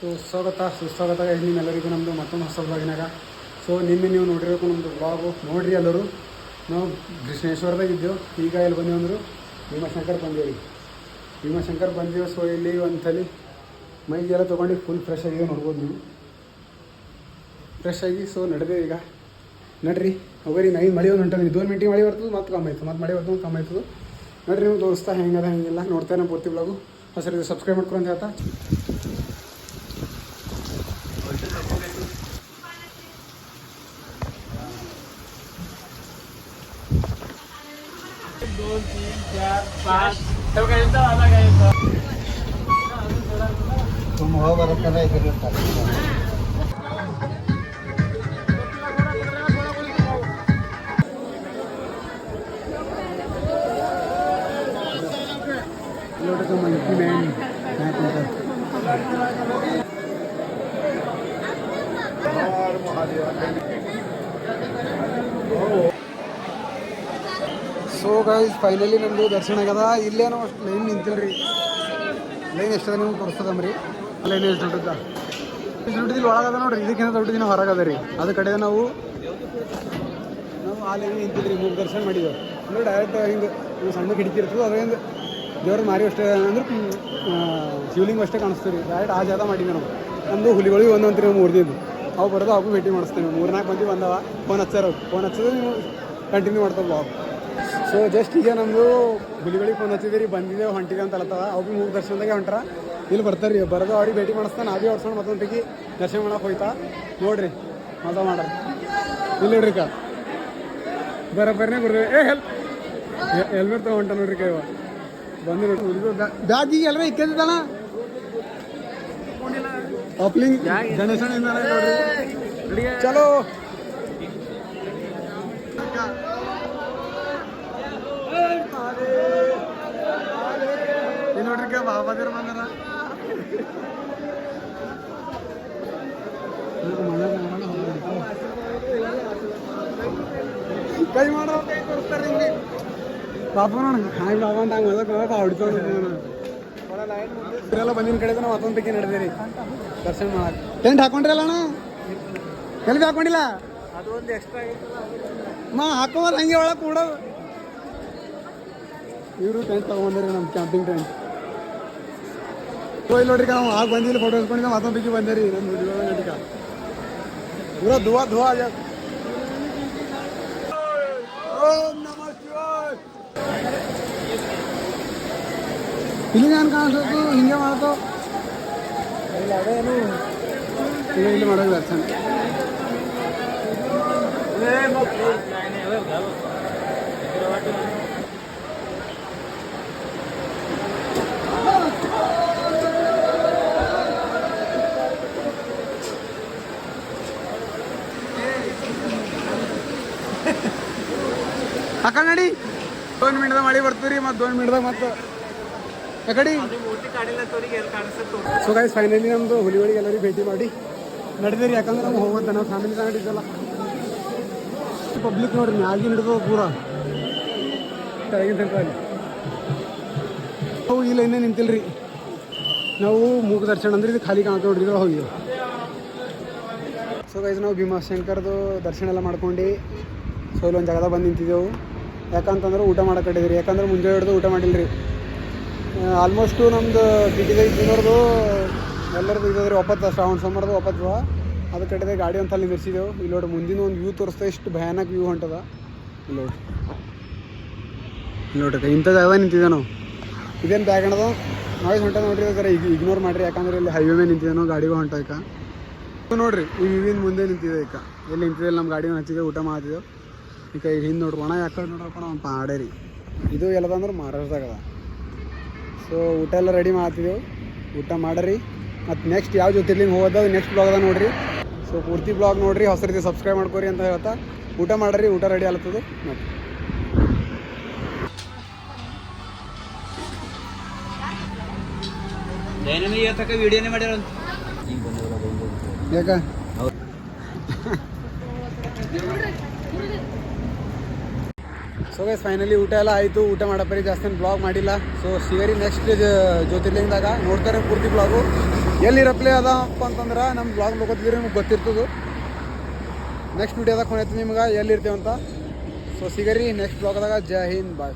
So ಸುಸ್ವಾಗತ ನಿಮ್ಮೆಲ್ಲರಿಗೂ ನಮ್ಮದು ಮತ್ತೊಂದು ಹೊಸ ಬ್ಲಾಗಿನಾಗ. ಸೊ ನಿನ್ನೆ ನೀವು ನೋಡಿರಬೇಕು ನಮ್ಮದು ಬ್ಲಾಗು ನೋಡಿರಿ ಎಲ್ಲರೂ. ನಾವು ಕೃಷ್ಣೇಶ್ವರದಾಗ ಇದ್ದೆವು, ಈಗ ಇಲ್ಲಿ ಬಂದೆವು ಅಂದರು ಭೀಮಾಶಂಕರ್ ಬಂದೇವಿ. ಭೀಮಾಶಂಕರ್ ಬಂದೆವು. ಸೊ ಇಲ್ಲಿ ಒಂದ್ಸಲಿ ಮೈಗೆಲ್ಲ ತೊಗೊಂಡು ಫುಲ್ ಫ್ರೆಶ್ ಆಗಿದೆ ನೋಡ್ಬೋದು ನೀವು. ಫ್ರೆಶ್ ಆಗಿ ಸೊ ನಡೆದೇವು ಈಗ. ನಡ್ರಿ ಹೋಗ್ರಿ. ನೈನ್ ಮಳೆ ಒಂದು ಹೊಂಟದ, 2 ಮಿನಿಟಿಗೆ ಮಳೆ ಬರ್ತದೆ, ಮತ್ತೆ ಕಮ್ಮಿ ಆಯ್ತು, ಮತ್ತೆ ಮಳೆ ಬರ್ತದೆ, ಕಮ್ಮಿ ಆಯ್ತದೆ. ನೋಡ್ರಿ ನೀವು ತೋರಿಸ್ತಾ ಹೆಂಗದ ಹೆಂಗಿಲ್ಲ ನೋಡ್ತಾನೆ ಪೂರ್ತಿ ಬ್ಲಾಗು. ಹೊಸರಿಗೆ ಸಬ್ಸ್ಕ್ರೈಬ್ ಮಾಡ್ಕೊಂಡು ಅಂತ ಹೇಳ್ತಾ तुम हो बरकत है इधर monkey man so guys finally ನಮ್ಮದು ದರ್ಶನ ಆಗ್ಯದ. ಇಲ್ಲೇನೋ ಅಷ್ಟು ಲೈನ್ ನಿಂತಿಲ್ರಿ. ಲೈನ್ ಎಷ್ಟದ ನಿಮ್ಗೆ ತೋರಿಸ್ತದಮ್ರಿ. ಲೈನ್ ಎಷ್ಟು ದೊಡ್ಡದ, ಇಷ್ಟು ದೊಡ್ಡದಿಲ್ಲ ಒಳಗದ ನೋಡ್ರಿ. ಇದಕ್ಕಿಂತ ದೊಡ್ಡದಿನ ಹೊರಗದ ರೀ. ಅದ ಕಡೆ ನಾವು ಆ ಲೈನ್ ನಿಂತಿದ್ರಿ. ಮೂರು ದರ್ಶನ ಮಾಡಿದ್ದೇವೆ ಅಂದ್ರೆ ಡೈರೆಕ್ಟ್ ಹಿಂಗೆ ಸಣ್ಣ ಕಿಟಕಿ ಇರ್ತದೆ. ಅದೇನು ದೇವ್ರ ಮಾರಿ ಅಷ್ಟೇ ಅಂದ್ರೆ ಶಿವಲಿಂಗ ಅಷ್ಟೇ ಕಾಣಿಸ್ತೀವಿ ರೀ. ಡೈರೆಕ್ಟ್ ಆ ಜಾಗ ಮಾಡೀವಿ ನಾವು. ನಮ್ಮದು ಹುಲಿಗಳಿಗೆ ಒಂದೊಂದು ನಾವು 3 ದಿನ ಅವು ಬರೋದು ಅವು ಭೇಟಿ ಮಾಡಿಸ್ತೇವೆ. 3-4 ಮಂದಿ ಬಂದವ. ಫೋನ್ ಹಚ್ಚೋದು ನೀವು ಕಂಟಿನ್ಯೂ ಮಾಡ್ತೇವೆ ಬ್ಲಾಗ್. ಸೊ ಜಸ್ಟ್ ಈಗ ನಮ್ಮದು ಹುಲಿಗಳಿಗೆ ಫೋನ್ ಹಚ್ಚಿದ್ರಿ, ಬಂದಿದ್ದೇವೆ ಹೊಂಟಿದೆ ಅಂತ ಅಲ್ಲತ್ತವ. ಅವು ಭೀ 3 ದರ್ಶನದಾಗೆ ಹೊಂಟಾರ. ಇಲ್ಲಿ ಬರ್ತಾರೆ ರೀ. ಬರೋದು ಅವ್ರಿಗೆ ಭೇಟಿ ಮಾಡಿಸ್ತಾನೆ. ನಾವೇ ಹೊಡ್ಸೋಣ ಮತ್ತೊಂದಿಗೆ ದರ್ಶನ ಮಾಡಕ್ಕೆ ಹೋಯ್ತಾ ನೋಡ್ರಿ. ಮಜಾ ಮಾಡ್ರಿ. ಇಲ್ಲಿ ನೋಡ್ರಿ ಕಾ ಬರೋಬ್ಬರನೇ ಬರ್ರಿ. ಹೆಲ್ಮೆಟ್ ತೊಗೊಂಟ ನೋಡ್ರಿ ಕೈವ ಬಂದು ನೋಡ್ರಿ. ಬ್ಯಾಗ್ ಈಗ ಎಲ್ಲರ ಇಕ್ಕಿದ್ದಾನ ಅಪ್ಲಿಂಗ್ ಗಣೇಶನ ನೋಡ್ರಿ. ಚಲೋ ನೋಡ್ರಿ ಕ ಬಾಬಾದೇವ್ರ ಬಂದಾರ. ಕೈ ಮಾಡೋ ಕೈ ತೋರಿಸ್ತಾರೆ ಹಿಂಗೆ ಪಾಪ ನೋಡ. ಹಾಯ್ ಬಾಬಾ ಅಂತ ಹಂಗೆ ಮದಕ್ಕೆ ಹೊಡಿತೋದು. ಇವರೆಲ್ಲ ಬಂದಿನ ಕಡೆ ನಾವು ಮತ್ತೊಂದು ಪೈಕಿ ನಡೆದೇರಿ ದರ್ಶನ ಮಾಡಕ್ಕೆ. ಟೆಂಟ್ ಹಾಕೊಂಡ್ರಲ್ಲ ಅಣ್ಣ? ಎಲ್ಲಿ ಭೀ ಹಾಕೊಂಡಿಲ್ಲ. ಅದು ಒಂದು ಎಕ್ಸ್ಟ್ರಾ ಹಾಕೋದು ಹಂಗೆ ಒಳಗೆ ಕೂಡೋದು. ಇವರು ಟೆಂಟ್ ತೊಗೊಂಡ್ರಿ ನಮ್ಮ ಕ್ಯಾಂಪಿಂಗ್ ಟೆಂಟ್. ಸೊ ಇಲ್ಲಿ ನೋಡ್ರಿ ನಾವು ಆಗ ಬಂದಿಲ್ಲ ಫೋಟೋ ಇಸ್ಕೊಂಡಿದ್ದ ಮತ್ತೊಂದು ಪೈಕಿ ಬಂದೆ ರೀ. ನಮ್ಮ ನಟಿಕ ಪೂರಾ ಧುವಾ ಆಗ್ಯ. ಇಲ್ಲಿ ನಾನು ಕಾಣಿಸೋದು ಹಿಂಗೆ ಮಾಡೋದು ಇಲ್ಲ. ಅದೇನು ಇಲ್ಲಿ ಮಾಡೋದು ದರ್ಶನ. ಅಕ್ಕ ನಡಿ. 2 ಮಿನಿಟ್ದಾಗ ಮಳೆ ಬರ್ತೀರಿ. ಮತ್ತು 2 ಮಿನಿಟ್ದಾಗ ಮತ್ತು ಯಾಕಡಿ. ಸೊ ಗೈಸ್ ಫೈನಲಿ ನಮ್ಮದು ಹುಲಿಗಳಿಗೆ ಎಲ್ಲರಿಗೂ ಭೇಟಿ ಮಾಡಿ ನಡೆದಿರಿ. ಯಾಕಂದ್ರೆ ನಮ್ಗೆ ಹೋಗೋದು ನಾವು ಫ್ಯಾಮಿಲಿ ತಗೊಂಡಿದ್ದಲ್ಲ. ಪಬ್ಲಿಕ್ ನೋಡ್ರಿ ಮ್ಯಾಗಿನ ಹಿಡಿದು ಪೂರ ಕೆಳಗಿನ ಸೆಂಟ್ರಲ್ಲಿ. ನಾವು ಈ ಲೈನೇ ನಿಂತಿಲ್ರಿ. ನಾವು ಮೂಗ ದರ್ಶನ ಅಂದ್ರೆ ಇದು ಖಾಲಿ ಕಾಣ್ತಾ ನೋಡ್ರಿ. ಇದ್ರೊಳಗೆ ಹೋಗಿ. ಸೊ ಗೈಸ್ ನಾವು ಭೀಮಾಶಂಕರ್ದು ದರ್ಶನ ಎಲ್ಲ ಮಾಡ್ಕೊಂಡು ಸೊ ಇಲ್ಲೊಂದು ಜಾಗದಾಗ ಬಂದು ನಿಂತಿದ್ದೆವು. ಯಾಕಂತಂದ್ರೆ ಊಟ ಮಾಡಕ್ಕೆ ಕಟ್ಟಿದ್ರಿ. ಯಾಕಂದ್ರೆ ಮುಂಜಾನೆ ಹಿಡಿದು ಊಟ ಮಾಡಿಲ್ಲ ರೀ. ಆಲ್ಮೋಸ್ಟು ನಮ್ಮದು ಟಿಟಿಗೈ ದಿನವ್ರದ್ದು ಎಲ್ಲರದ್ದು ಇದ್ದದ್ರಿ. ಒಪ್ಪತ್ತು ಶ್ರಾವಣ ಸೋಮವಾರದು ಒಪ್ಪತ್ತು. ಅದು ಕಟ್ಟಿದೆ ಗಾಡಿ ಅಂತ ಅಲ್ಲಿ ನಿಲ್ಲಿಸಿದೆವು. ಇಲ್ಲಿ ನೋಡಿ ಮುಂದಿನ ಒಂದು ವ್ಯೂ ತೋರಿಸ್ತಾ ಎಷ್ಟು ಭಯಾನಕ ವ್ಯೂ ಹೊಂಟದ. ಇಲ್ಲಿ ನೋಡ್ರಿ. ಇಲ್ಲಿ ನೋಡ್ರಿ ಇಂಥ ಜಾಗದಾಗ ನಿಂತಿದ್ದೆ ನಾವು. ಇದೇನು ಬ್ಯಾಗ್ ಅಣ್ಣದ ನಾಯ್ಸ್ ಹೊಂಟ ನೋಡ್ರಿ. ಅದರ ಈಗ ಇಗ್ನೋರ್ ಮಾಡಿರಿ. ಯಾಕಂದ್ರೆ ಇಲ್ಲಿ ಹೈವೇ ಮೇಲೆ ನಿಂತಿದ್ದೇನೋ ಗಾಡಿಗೂ ಹೊಂಟ ಈಗ ನೋಡ್ರಿ. ಈ ವಿವಿನ ಮುಂದೆ ನಿಂತಿದೆ ಈಗ. ಎಲ್ಲಿ ನಿಂತಿದೆ ನಮ್ಮ ಗಾಡಿನ ಹಚ್ಚಿದೆ ಊಟ ಮಾಡ್ತಿದ್ದೆವು. ಈಗ ಹಿಂದೆ ನೋಡ್ರಿ ಒಣ ಯಾಕಡೆ ನೋಡ್ರಪ್ಪ ನಾವು ಪಾಡೇ ರೀ. ಇದು ಎಲ್ಲದಂದ್ರೆ ಮಹಾರಾಷ್ಟ್ರದಾಗ. ಸೊ ಊಟ ಎಲ್ಲ ರೆಡಿ ಮಾಡ್ತಿದ್ದೆವು. ಊಟ ಮಾಡಿರಿ. ಮತ್ತು ನೆಕ್ಸ್ಟ್ ಯಾವ ಜ್ಯೋತಿರ್ಲಿಂಗ ಹೋಗೋದು ನೆಕ್ಸ್ಟ್ ಬ್ಲಾಗ್ದಾಗ ನೋಡಿರಿ. ಸೊ ಪೂರ್ತಿ ಬ್ಲಾಗ್ ನೋಡಿರಿ. ಹೊಸ ರೀತಿ ಸಬ್ಸ್ಕ್ರೈಬ್ ಮಾಡ್ಕೊರಿ ಅಂತ ಹೇಳ್ತಾ ಊಟ ಮಾಡಿರಿ. ಊಟ ರೆಡಿ ಆಗ್ತದೆ ನೋಡಿ. ವಿಡಿಯೋನೇ ಮಾಡ್ಯಾರ ಯಾಕ ಸೊ ಗೈಸ್ ಫೈನಲಿ ಊಟ ಎಲ್ಲ ಆಯಿತು. ಊಟ ಮಾಡಪ್ಪರಿ ಜಾಸ್ತಿ ಬ್ಲಾಗ್ ಮಾಡಿಲ್ಲ. ಸೊ ಸಿಗರಿ ನೆಕ್ಸ್ಟ್ ಜ್ಯೋತಿರ್ಲಿಂಗದಾಗ ನೋಡ್ತಾರೆ ಪೂರ್ತಿ ಬ್ಲಾಗು. ಎಲ್ಲಿ ರಿಪ್ಲೈ ಅದಪ್ಪ ಅಂತಂದ್ರೆ ನಮ್ಮ ಬ್ಲಾಗ್ ನೋಡ್ಕೊತಿದ್ರೆ ನಿಮ್ಗೆ ಗೊತ್ತಿರ್ತದೆ. ನೆಕ್ಸ್ಟ್ ವೀಡಿಯೋದಾಗ ಕೊನೆತ್ತೀನಿ ನಿಮ್ಗೆ ಎಲ್ಲಿರ್ತೇವಂತ. ಸೊ ಸಿಗರಿ ನೆಕ್ಸ್ಟ್ ಬ್ಲಾಗ್ದಾಗ. ಜೈ ಹಿಂದ್, ಬಾಯ್.